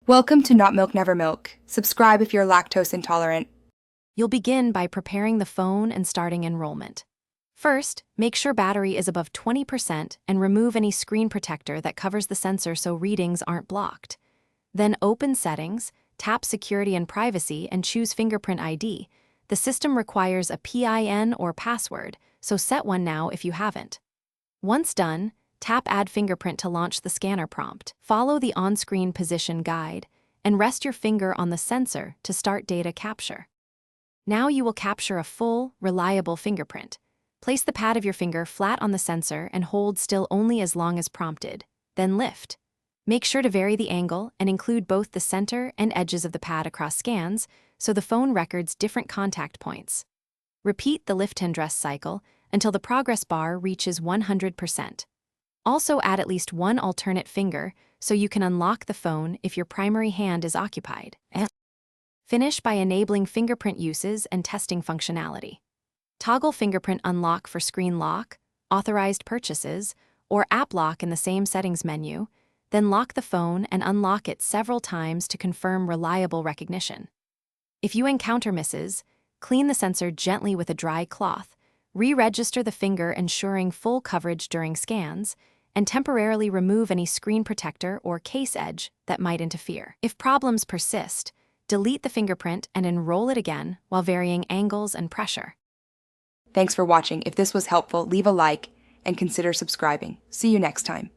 Welcome to Not Milk Never Milk. Subscribe if you're lactose intolerant. You'll begin by preparing the phone and starting enrollment. First, make sure battery is above 20% and remove any screen protector that covers the sensor so readings aren't blocked. Then open Settings, tap Security and Privacy, and choose Fingerprint ID. The system requires a PIN or password, so set one now if you haven't. Once done, tap Add Fingerprint to launch the scanner prompt. Follow the on-screen position guide and rest your finger on the sensor to start data capture. Now you will capture a full, reliable fingerprint. Place the pad of your finger flat on the sensor and hold still only as long as prompted. Then lift. Make sure to vary the angle and include both the center and edges of the pad across scans so the phone records different contact points. Repeat the lift and rest cycle until the progress bar reaches 100%. Also add at least one alternate finger so you can unlock the phone if your primary hand is occupied. Finish by enabling fingerprint uses and testing functionality. Toggle fingerprint unlock for screen lock, authorized purchases, or app lock in the same settings menu, then lock the phone and unlock it several times to confirm reliable recognition. If you encounter misses, clean the sensor gently with a dry cloth, re-register the finger ensuring full coverage during scans, and temporarily remove any screen protector or case edge that might interfere. If problems persist, delete the fingerprint and enroll it again while varying angles and pressure. Thanks for watching. If this was helpful, leave a like and consider subscribing. See you next time.